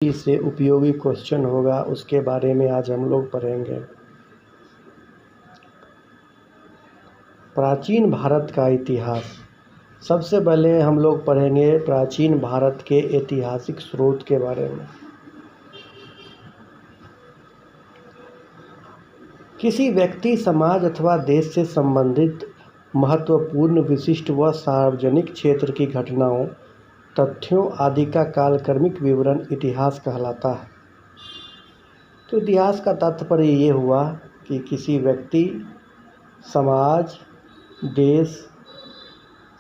से उपयोगी क्वेश्चन होगा उसके बारे में आज हम लोग पढ़ेंगे। प्राचीन भारत का इतिहास। सबसे पहले हम लोग पढ़ेंगे प्राचीन भारत के ऐतिहासिक स्रोत के बारे में। किसी व्यक्ति, समाज अथवा देश से संबंधित महत्वपूर्ण, विशिष्ट व सार्वजनिक क्षेत्र की घटनाओं, तथ्यों आदि का कालक्रमिक विवरण इतिहास कहलाता है। तो इतिहास का तात्पर्य ये हुआ कि किसी व्यक्ति, समाज, देश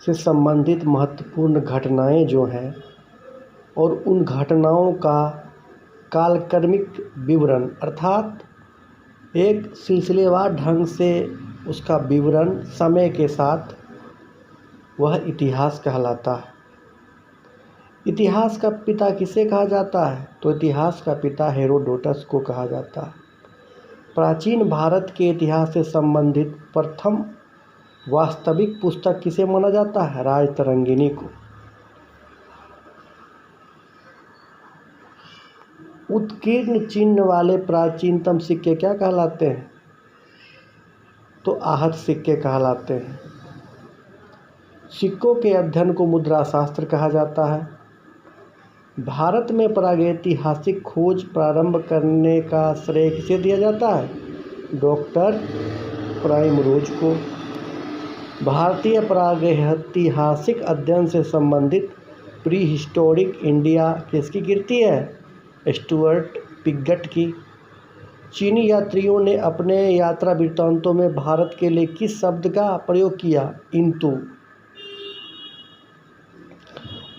से संबंधित महत्वपूर्ण घटनाएं जो हैं और उन घटनाओं का कालक्रमिक विवरण, अर्थात एक सिलसिलेवार ढंग से उसका विवरण समय के साथ, वह इतिहास कहलाता है। इतिहास का पिता किसे कहा जाता है? तो इतिहास का पिता हेरोडोटस को कहा जाता है। प्राचीन भारत के इतिहास से संबंधित प्रथम वास्तविक पुस्तक किसे माना जाता है? राजतरंगिणी को। उत्कीर्ण चिन्ह वाले प्राचीनतम सिक्के क्या कहलाते हैं? तो आहत सिक्के कहलाते हैं। सिक्कों के अध्ययन को मुद्रा शास्त्र कहा जाता है। भारत में प्रागैतिहासिक खोज प्रारंभ करने का श्रेय किसे दिया जाता है? डॉक्टर प्राइमरोज को। भारतीय प्रागैतिहासिक अध्ययन से संबंधित प्री हिस्टोरिक इंडिया किसकी कृति है? स्टुअर्ट पिगट की। चीनी यात्रियों ने अपने यात्रा वृत्तांतों में भारत के लिए किस शब्द का प्रयोग किया? इंतु।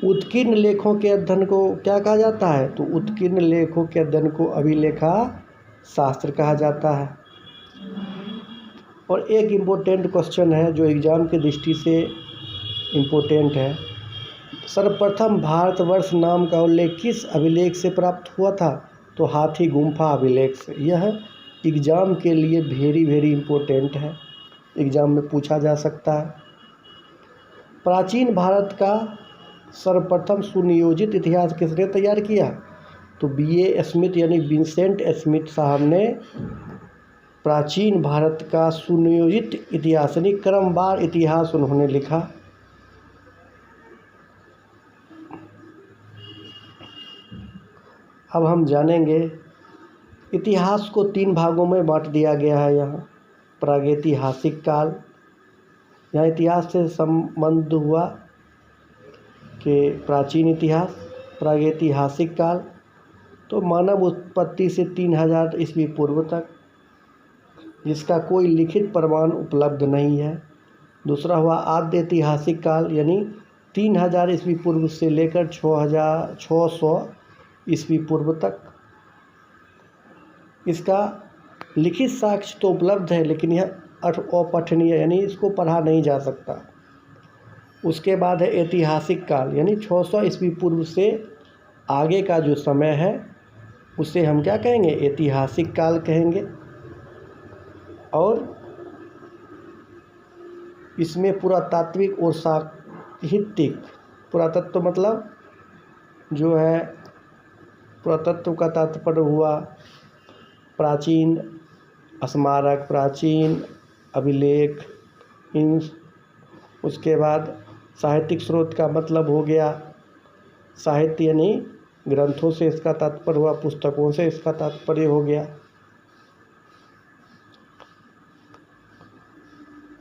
उत्कीर्ण लेखों के अध्ययन को क्या कहा जाता है? तो उत्कीर्ण लेखों के अध्ययन को अभिलेखा शास्त्र कहा जाता है। और एक इम्पोर्टेंट क्वेश्चन है जो एग्जाम की दृष्टि से इम्पोर्टेंट है। सर्वप्रथम भारतवर्ष नाम का उल्लेख किस अभिलेख से प्राप्त हुआ था? तो हाथी गुम्फा अभिलेख से। यह एग्जाम के लिए वेरी इम्पोर्टेंट है, एग्जाम में पूछा जा सकता है। प्राचीन भारत का सर्वप्रथम सुनियोजित इतिहास किसने तैयार किया? तो B.A. स्मिथ यानी विंसेंट स्मिथ साहब ने प्राचीन भारत का सुनियोजित इतिहास यानी क्रमवार इतिहास उन्होंने लिखा। अब हम जानेंगे इतिहास को 3 भागों में बांट दिया गया है। यहाँ प्रागैतिहासिक काल, यहाँ इतिहास से संबंध हुआ कि प्राचीन इतिहास। प्रागैतिहासिक काल तो मानव उत्पत्ति से 3000 ईस्वी पूर्व तक, जिसका कोई लिखित प्रमाण उपलब्ध नहीं है। दूसरा हुआ आद्य ऐतिहासिक काल, यानी 3000 ईस्वी पूर्व से लेकर 600 ईस्वी पूर्व तक। इसका लिखित साक्ष्य तो उपलब्ध है लेकिन यह अपठनीय, यानी इसको पढ़ा नहीं जा सकता। उसके बाद है ऐतिहासिक काल, यानी 600 ईस्वी पूर्व से आगे का जो समय है उसे हम क्या कहेंगे? ऐतिहासिक काल कहेंगे। और इसमें पुरातात्विक और साहित्यिक, पुरातत्व मतलब जो है, पुरातत्व का तात्पर्य हुआ प्राचीन स्मारक, प्राचीन अभिलेख, इन। उसके बाद साहित्यिक स्रोत का मतलब हो गया साहित्य, यानी ग्रंथों से इसका तात्पर्य हुआ, पुस्तकों से इसका तात्पर्य हो गया।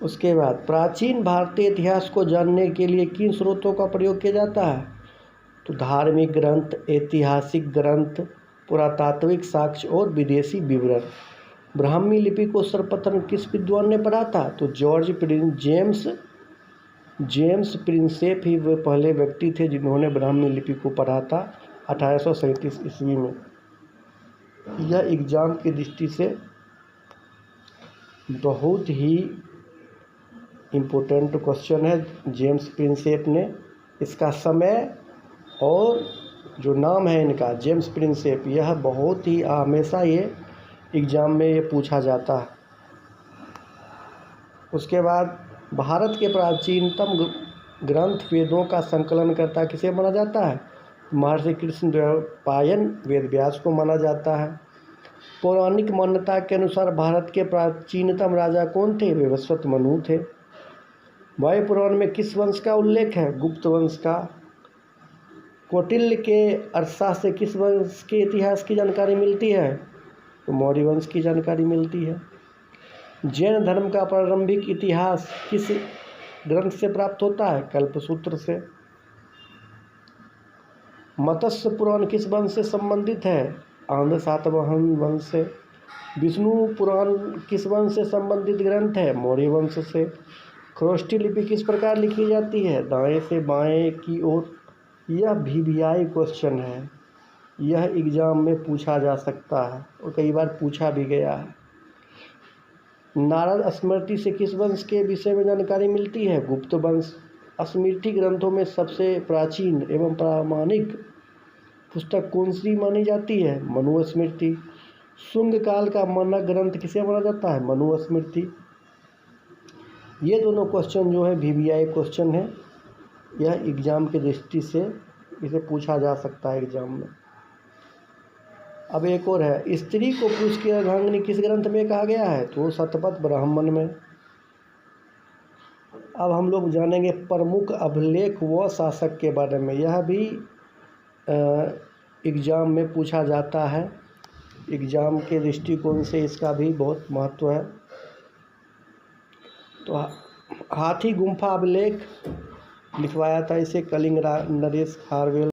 उसके बाद प्राचीन भारतीय इतिहास को जानने के लिए किन स्रोतों का प्रयोग किया जाता है? तो धार्मिक ग्रंथ, ऐतिहासिक ग्रंथ, पुरातात्विक साक्ष्य और विदेशी विवरण। ब्राह्मी लिपि को सर्वप्रथम किस विद्वान ने पढ़ा था? तो जेम्स प्रिंसेप ही वे पहले व्यक्ति थे जिन्होंने ब्राह्मी लिपि को पढ़ा था 1837 ईस्वी में। यह एग्जाम की दृष्टि से बहुत ही इम्पोर्टेंट क्वेश्चन है। जेम्स प्रिंसेप ने, इसका समय और जो नाम है इनका, जेम्स प्रिंसेप, यह बहुत ही हमेशा ये एग्ज़ाम में ये पूछा जाता है। उसके बाद भारत के प्राचीनतम ग्रंथ वेदों का संकलन करता किसे माना जाता है? महर्षि कृष्ण द्वैपायन वेद व्यास को माना जाता है। पौराणिक मान्यता के अनुसार भारत के प्राचीनतम राजा कौन थे? विवस्वत मनु थे। वायु पुराण में किस वंश का उल्लेख है? गुप्त वंश का। कौटिल्य के अर्थशास्त्र से किस वंश के इतिहास की जानकारी मिलती है? तो मौर्य वंश की जानकारी मिलती है। जैन धर्म का प्रारंभिक इतिहास किस ग्रंथ से प्राप्त होता है? कल्पसूत्र से। मत्स्य पुराण किस वंश से संबंधित है? आंध्र सातवाहन वंश से। विष्णु पुराण किस वंश से संबंधित ग्रंथ है? मौर्य वंश से। खरोष्ठी लिपि किस प्रकार लिखी जाती है? दाएं से बाएं की ओर। यह VVI क्वेश्चन है, यह एग्जाम में पूछा जा सकता है और कई बार पूछा भी गया है। नारद स्मृति से किस वंश के विषय में जानकारी मिलती है? गुप्त वंश। स्मृति ग्रंथों में सबसे प्राचीन एवं प्रामाणिक पुस्तक कौन सी मानी जाती है? मनुस्मृति। शुंग काल का मानक ग्रंथ किसे माना जाता है? मनुस्मृति। ये दोनों क्वेश्चन जो है VVI क्वेश्चन है, यह एग्जाम की दृष्टि से इसे पूछा जा सकता है एग्जाम में। अब एक और है, स्त्री को पुरुष की अर्धांगिनी किस ग्रंथ में कहा गया है? तो शतपथ ब्राह्मण में। अब हम लोग जानेंगे प्रमुख अभिलेख व शासक के बारे में। यह भी एग्ज़ाम में पूछा जाता है, एग्ज़ाम के दृष्टिकोण से इसका भी बहुत महत्व है। तो हाथी गुम्फा अभिलेख लिखवाया था इसे कलिंग नरेश खारवेल